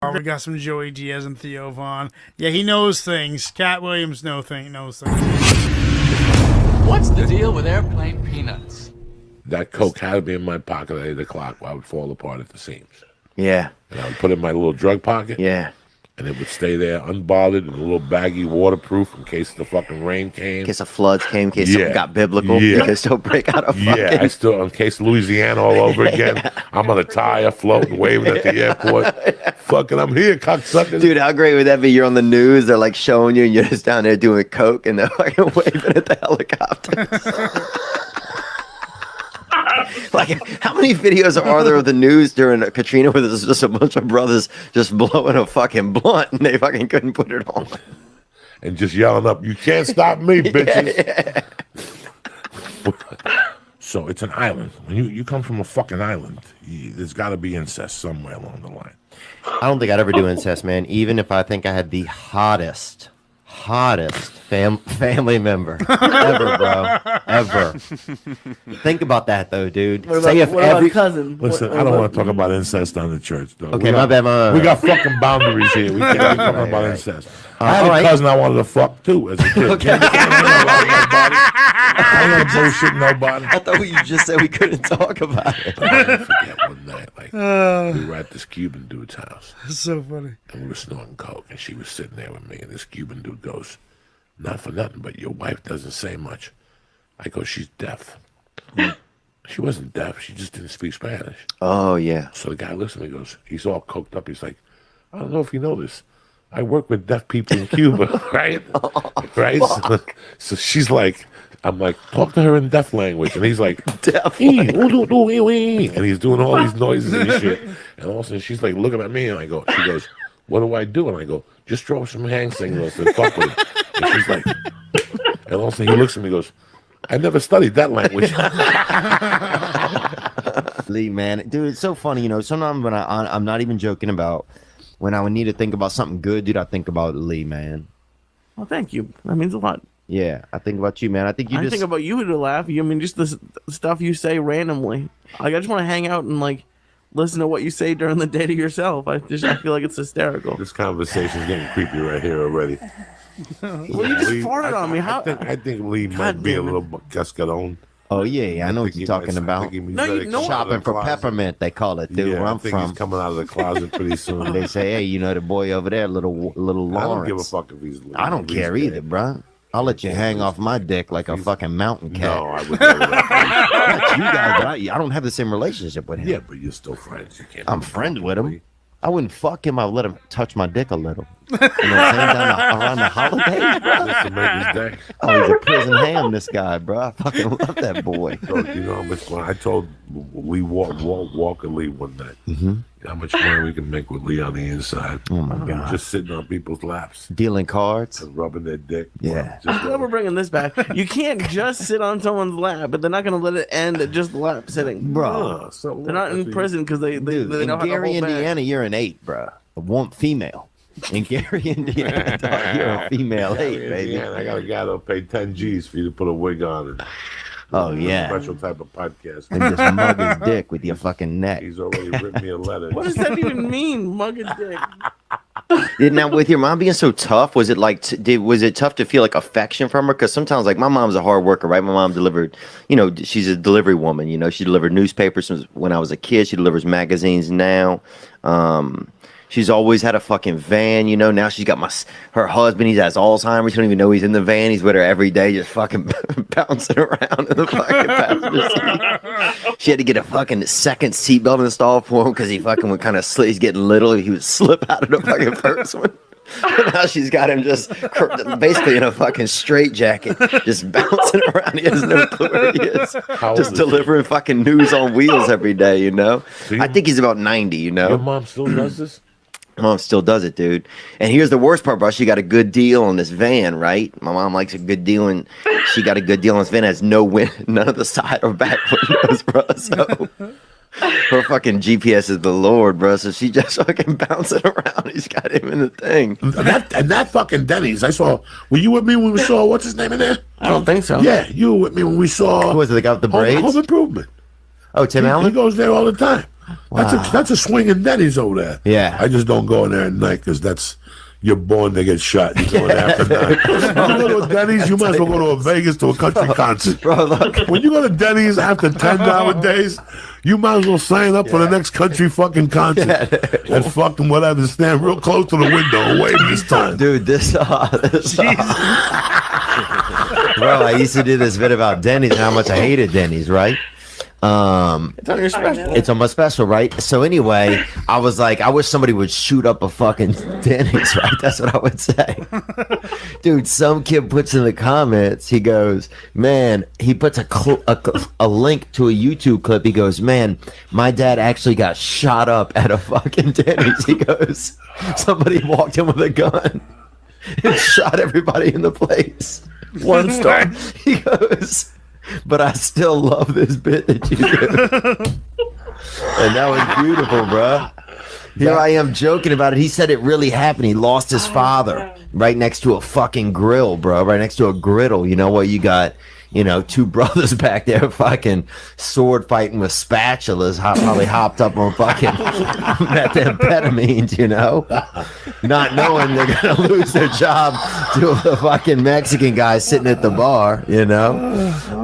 Oh, we got some Joey Diaz and Theo Vaughn. Yeah, he knows things. Cat Williams knows things. What's the deal with airplane peanuts? That Coke had to be in my pocket at 8 o'clock while I would fall apart at the seams. Yeah. And I would put it in my little drug pocket. Yeah. And it would stay there unbothered in a little baggy, waterproof in case the fucking rain came. In case the floods came, in case something got biblical. You could still break out of fucking... Yeah, I still, in case Louisiana all over again, I'm on a tire floating, waving at the airport. Fucking, I'm here, cocksuckers. Dude, how great would that be? You're on the news, they're like showing you, and you're just down there doing coke, and they're fucking waving at the helicopters. Like, how many videos are there of the news during Katrina where there's just a bunch of brothers just blowing a fucking blunt and they fucking couldn't put it on? And just yelling up, "You can't stop me, bitches." So it's an island. When you come from a fucking island, there's got to be incest somewhere along the line. I don't think I'd ever do incest, man. Even if I think I had the hottest family member ever, bro. Ever. Think about that, though, dude. What about every cousin? Listen, I don't want to talk about incest on the church, though. Okay, my bad. We got fucking boundaries here. We can't be talking about incest. I had a cousin I wanted to fuck, too, as a kid. Okay. I ain't gonna bullshit nobody. I thought you just said we couldn't talk about it. I'll never forget one night, we were at this Cuban dude's house. That's so funny. And we were snorting coke, and she was sitting there with me, and this Cuban dude goes, "Not for nothing, but your wife doesn't say much." I go, "She's deaf." She wasn't deaf. She just didn't speak Spanish. Oh, yeah. So the guy looks at me, goes, he's all coked up. He's like, "I don't know if you know this. I work with deaf people in Cuba," right? Right? So she's like, I'm like, "Talk to her in deaf language." And he's like, Deaf and he's doing all these noises and shit. And all of a sudden she's like looking at me, and she goes, "What do I do?" And I go, "Just throw some hand signals and fuck with it." And she's like, and all of a sudden he looks at me and goes, "I never studied that language." Lee, man, dude, it's so funny. You know, sometimes when I'm not even joking about when I would need to think about something good, dude, I think about Lee, man. Well, thank you. That means a lot. Yeah, I think about you, man. I think think about you to laugh. I mean, just the stuff you say randomly. Like, I just want to hang out and like listen to what you say during the day to yourself. I feel like it's hysterical. This conversation's getting creepy right here already. Well, you just farted on me. How? I think Lee might be a little cascaron. Oh yeah, I know what you're talking about. Shopping for peppermint, they call it, dude. Yeah, where I'm I think from. He's coming out of the closet pretty soon. They say, "Hey, you know the boy over there, little Lawrence." I don't give a fuck if he's. I don't care either, bro. I'll let you hang off my dick like a fucking mountain cat. No, I would never. You guys, but I don't have the same relationship with him. Yeah, but you're still friends. You can't. I'm friends with him. I wouldn't fuck him. I'd let him touch my dick a little. You know what I'm saying? Around the holidays, bro. Just to make his day. Oh, he's a prison ham, this guy, bro. I fucking love that boy. Bro, you know how much fun I told Lee Walker Lee one night. Mm-hmm. How much money we can make with Lee on the inside. Oh my god. Just sitting on people's laps. Dealing cards. And rubbing their dick. Yeah. We're bringing this back. You can't just sit on someone's lap, but they're not going to let it end at just lap sitting. Bro. They're not in prison because they know in how to Gary, hold back. Indiana, you're an 8, bro. A one female. In Gary, Indiana, dog, you're a female 8, baby. Yeah, I got a guy that'll pay 10 G's for you to put a wig on and oh yeah, special type of podcast. And just mug his dick with your fucking neck. He's already written me a letter. What does that even mean, mug a dick? Now, with your mom being so tough, was it like was it tough to feel like affection from her? Because sometimes, like, my mom's a hard worker, right? My mom delivered, you know, she's a delivery woman. You know, she delivered newspapers since when I was a kid. She delivers magazines now. She's always had a fucking van, you know. Now she's got her husband. He has Alzheimer's. She don't even know he's in the van. He's with her every day, just fucking bouncing around in the fucking passenger seat. She had to get a fucking second seatbelt installed for him because he fucking would kind of slip. He's getting little. He would slip out of the fucking first one. Now she's got him just basically in a fucking straitjacket, just bouncing around. He has no clue where he is. Just delivering fucking news on wheels every day, you know. I think he's about 90, you know. Your mom still does this? Mom still does it, dude. And here's the worst part, bro. She got a good deal on this van, right? My mom likes a good deal, and she got a good deal on this van. Has none of the side or back windows, bro. So her fucking GPS is the Lord, bro. So she just fucking bouncing around. He's got him in the thing. And that fucking Denny's. I saw. Were you with me when we saw what's his name in there? I don't think so. Yeah, you were with me when we saw. Who was it? The guy with the braids? Home Improvement. Oh, Tim Allen. He goes there all the time. That's a swinging Denny's over there. Yeah. I just don't go in there at night because you're born to get shot. You go in there after 9. You go to a Denny's, you might as well go to a Vegas to a country concert. Bro, look. When you go to Denny's after 10 nowadays, you might as well sign up for the next country fucking concert and fucking whatever. Stand real close to the window and wave this time. Dude, bro, I used to do this bit about Denny's and how much I hated Denny's, right? It's on your special. It's on my special, right? So anyway, I was like, I wish somebody would shoot up a fucking Denny's, right? That's what I would say. Dude, some kid puts in the comments, he goes, man, he puts a link to a YouTube clip. He goes, man, my dad actually got shot up at a fucking Denny's. He goes, somebody walked in with a gun and shot everybody in the place. 1 star. He goes, but I still love this bit that you do. And that was beautiful, bro. Here I am joking about it. He said it really happened. He lost his father right next to a fucking grill, bro. Right next to a griddle. You know what? You got, 2 brothers back there fucking sword fighting with spatulas, probably hopped up on fucking methamphetamines, not knowing they're gonna lose their job to the fucking Mexican guy sitting at the bar,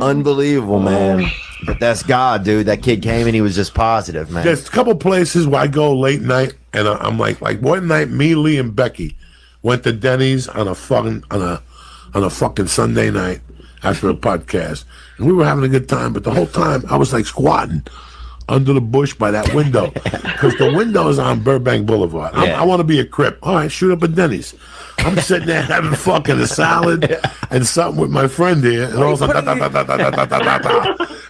Unbelievable, man. But that's God, dude. That kid came and he was just positive, man. There's a couple places where I go late night, and I'm like one night, me, Lee, and Becky went to Denny's on a fucking Sunday night after a podcast, and we were having a good time. But the whole time I was like squatting under the bush by that window because the window is on Burbank Boulevard. I want to be a Crip. All right, shoot up at Denny's. I'm sitting there having fucking a salad and something with my friend here, and all of a sudden,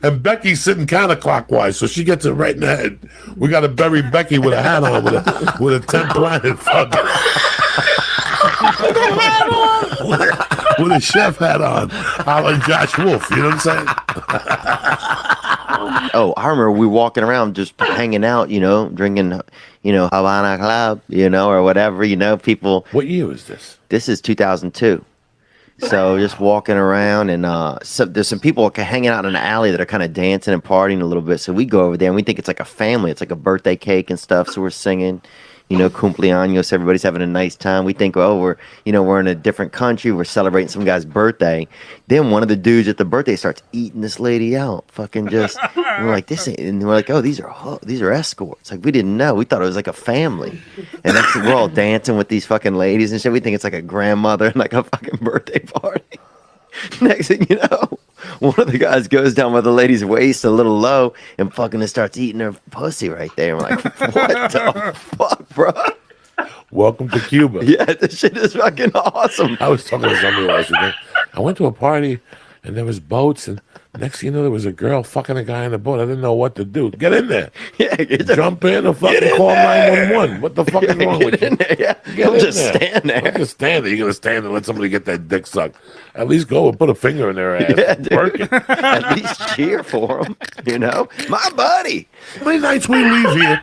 and Becky's sitting counterclockwise, so she gets it right in the head. We got to bury Becky with a hat on, with a 10 planet fucking. With a chef hat on, I like Josh Wolf. You know what I'm saying? Oh, I remember we walking around just hanging out, drinking, Havana Club, or whatever, people. What year was this? This is 2002. So just walking around, and there's some people hanging out in an alley that are kind of dancing and partying a little bit. So we go over there and we think it's like a family. It's like a birthday cake and stuff. So we're singing. Cumpleaños, everybody's having a nice time. We think, we're in a different country. We're celebrating some guy's birthday. Then one of the dudes at the birthday starts eating this lady out. Fucking just, we're like, this ain't, and we're like, oh, these are escorts. Like, we didn't know. We thought it was like a family. And we're all dancing with these fucking ladies and shit. We think it's like a grandmother and like a fucking birthday party. Next thing you know, one of the guys goes down with the lady's waist a little low and fucking starts eating her pussy right there. I'm like, what the fuck, bro? Welcome to Cuba. Yeah, this shit is fucking awesome. I was talking to somebody last week. I went to a party and there was boats, and next thing you know, there was a girl fucking a guy in the boat. I didn't know what to do. Get in there. Yeah, jump in and fucking call 911. What the fuck is wrong with you? Yeah, Get in just there. stand there. Don't just stand there. You're gonna stand and let somebody get that dick sucked. At least go and put a finger in their ass. Yeah, dude. Work it. At least cheer for him. My buddy. How many nights we leave here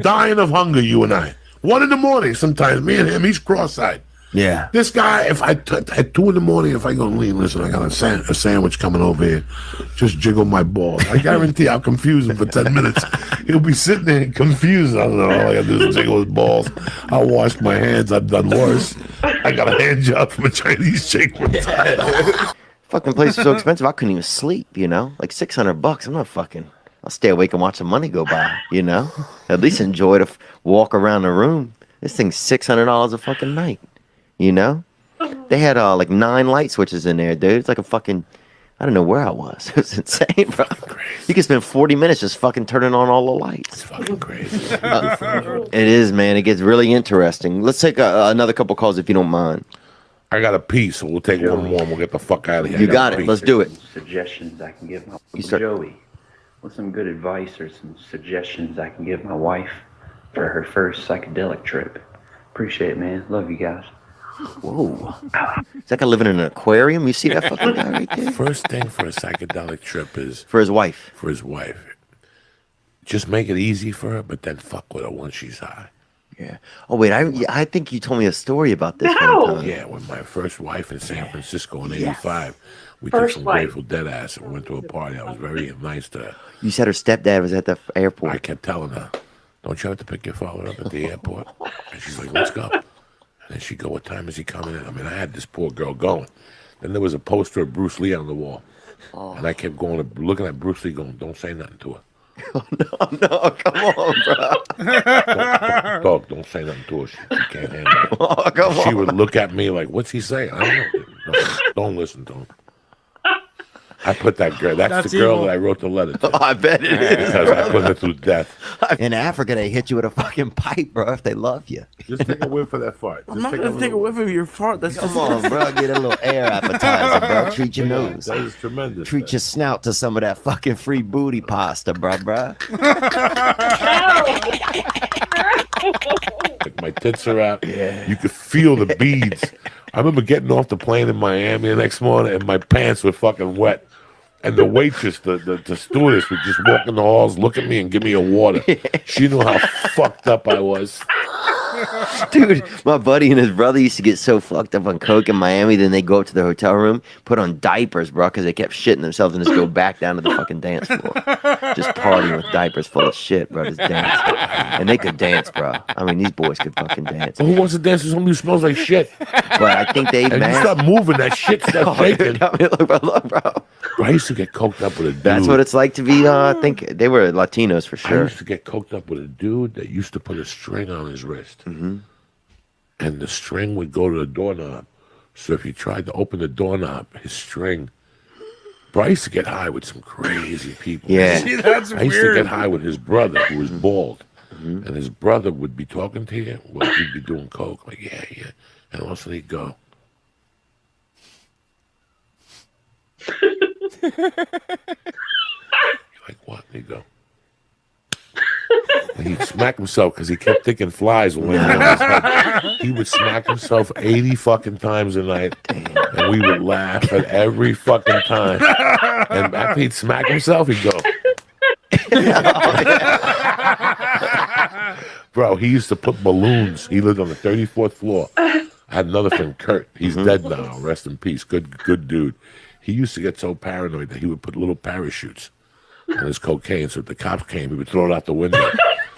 dying of hunger, you and I? 1 a.m. sometimes, me and him, he's cross-eyed. Yeah. This guy, if at 2 a.m, if I go, Lee, listen, I got a sandwich coming over here. Just jiggle my balls. I guarantee I'll confuse him for 10 minutes. He'll be sitting there confused. I don't know. All I got to do is jiggle his balls. I'll wash my hands. I've done worse. I got a hand job from a Chinese chick one time. Fucking place is so expensive, I couldn't even sleep, Like $600. I'm not fucking. I'll stay awake and watch the money go by, At least enjoy the walk around the room. This thing's $600 a fucking night, They had like 9 light switches in there, dude. It's like a fucking, I don't know where I was. It was insane, bro. You can spend 40 minutes just fucking turning on all the lights. It's fucking crazy. It is, man. It gets really interesting. Let's take another couple calls if you don't mind. I got a pee, so we'll take one more and we'll get the fuck out of here. You got it. Let's do it. Suggestions I can give my You start. Joey. What's some good advice or some suggestions I can give my wife for her first psychedelic trip? Appreciate it, man. Love you guys. Whoa. Is that guy living in an aquarium? You see that fucking guy right there? First thing for a psychedelic trip is For his wife. for his wife. Just make it easy for her, but then fuck with her once she's high. Yeah. Oh wait, I think you told me a story about this No. one time. Yeah, when my first wife in San Francisco in Yes. '85, we First took some wife. Grateful Dead ass and went to a party. I was very nice to her. You said her stepdad was at the airport. I kept telling her, "Don't you have to pick your father up at the airport?" And she's like, "Let's go." And then she'd go, "What time is he coming in?" I mean, I had this poor girl going. Then there was a poster of Bruce Lee on the wall. And I kept going, looking at Bruce Lee going, "Don't say nothing to her. No, come on, bro. Dog, don't say nothing to her. She can't handle it." Oh, come She on. would look at me like, "What's he saying?" I don't know. No, don't listen to him. I put that girl, that's the girl evil. that I wrote the letter to. I bet it is. Because I put her through death. In Africa, they hit you with a fucking pipe, bro, if they love you. Just take a whiff for that fart. I'm not gonna take a whiff of your fart. That's Come on, bro. Get a little air appetizer, bro. Treat your nose. That is tremendous. Treat your snout to some of that fucking free booty pasta, bro. Like my tits are out. Yeah. You could feel the beads. I remember getting off the plane in Miami the next morning and my pants were fucking wet. And the waitress, the stewardess would just walk in the halls, look at me and give me a water. She knew how fucked up I was. Dude, my buddy and his brother used to get so fucked up on coke in Miami, then they go up to the hotel room, put on diapers, bro, because they kept shitting themselves and just go back down to the fucking dance floor. Just partying with diapers full of shit, bro, just dancing. And they could dance, bro. I mean, these boys could fucking dance. Who wants to dance with somebody who smells like shit? But I think they, And you man. start moving, that shit starts shaking. Look, bro. I used to get coked up with a dude. That's what it's like to be, I think they were Latinos for I sure. used to get coked up with a dude that used to put a string on his wrist. Mm-hmm. And the string would go to the doorknob. So if you tried to open the doorknob, his string. Bro, I used to get high with some crazy people. Yeah. See, that's I used to weird. get high with his brother, who was bald. And his brother would be talking to you while he'd be doing coke. Like, yeah. And also he'd go. Like, what? And he'd go. And he'd smack himself because he kept thinking flies were landing on his head. He would smack himself 80 fucking times a night. And we would laugh at every fucking time. And after he'd smack himself, he'd go. Bro, he used to put balloons. He lived on the 34th floor. I had another friend, Kurt. He's dead now. Rest in peace. Good dude. He used to get so paranoid that he would put little parachutes on his cocaine. So if the cops came, he would throw it out the window.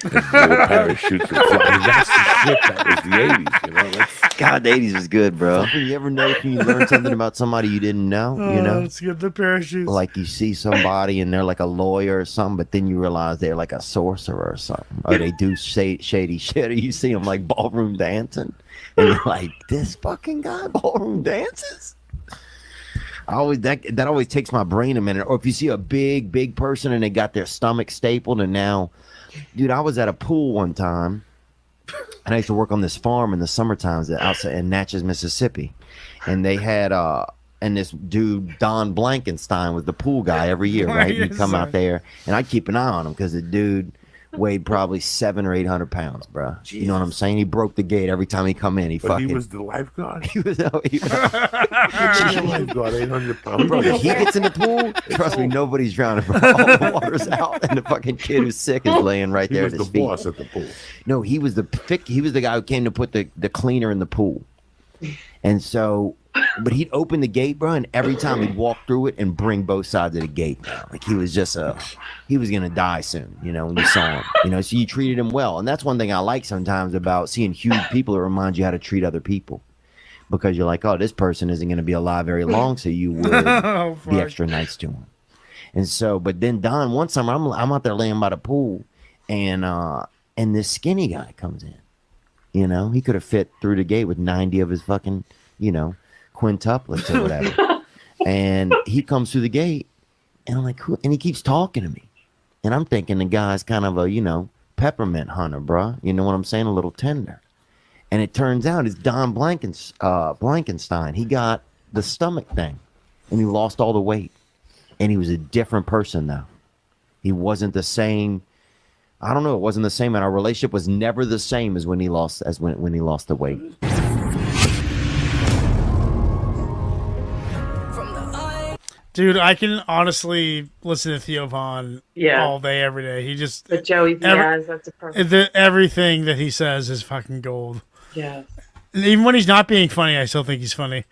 And little parachutes would fly. I mean, that's the shit that was the 80s, you know? That's, God, the 80s was good, bro. Something you ever notice when you learn something about somebody you didn't know, you know? Let's get the parachutes. Like you see somebody and they're like a lawyer or something, but then you realize they're like a sorcerer or something. Or they do shady shit. Or you see them like ballroom dancing. And you're like, this fucking guy ballroom dances? I always that always takes my brain a minute. Or if you see a big person and they got their stomach stapled and now, dude, I was at a pool one time and I used to work on this farm in the summer times outside in Natchez, Mississippi. And they had and this dude, Don Blankenstein, was the pool guy every year, right? He'd come out there and I'd keep an eye on him because the dude weighed probably 700 or 800 pounds, bro. You know what I'm saying? He broke the gate every time he come in. but he was the lifeguard. he was He's a lifeguard, 800 pounds. bro, if he gets in the pool, trust me, nobody's drowning, bro. All the water's out, and the fucking kid who's sick is laying right He there was at the his feet. boss at the pool. No, he was the guy who came to put the cleaner in the pool. And so, but he'd open the gate, bro, and every time he'd walk through it and bring both sides of the gate down. Like he was just he was gonna die soon, you know, when you saw him. You know, so you treated him well. And that's one thing I like sometimes about seeing huge people. It reminds you how to treat other people. Because you're like, oh, this person isn't gonna be alive very long, so you would Oh, be fuck. extra nice to him. And so, but then Don, one summer, I'm out there laying by the pool, and this skinny guy comes in. You know, he could have fit through the gate with 90 of his fucking, you know, quintuplets or whatever. And he comes through the gate, and I'm like, who? And he keeps talking to me. And I'm thinking the guy's kind of a, you know, peppermint hunter, bro. You know what I'm saying? A little tender. And it turns out it's Don Blankenstein. He got the stomach thing, and he lost all the weight. And he was a different person now. He wasn't the same. I don't know. It wasn't the same, and our relationship was never the same as when he lost the weight. Dude, I can honestly listen to Theo Von all day, every day. He just But Joey Diaz, that's a perfect. everything that he says is fucking gold. Yeah. And even when he's not being funny, I still think he's funny.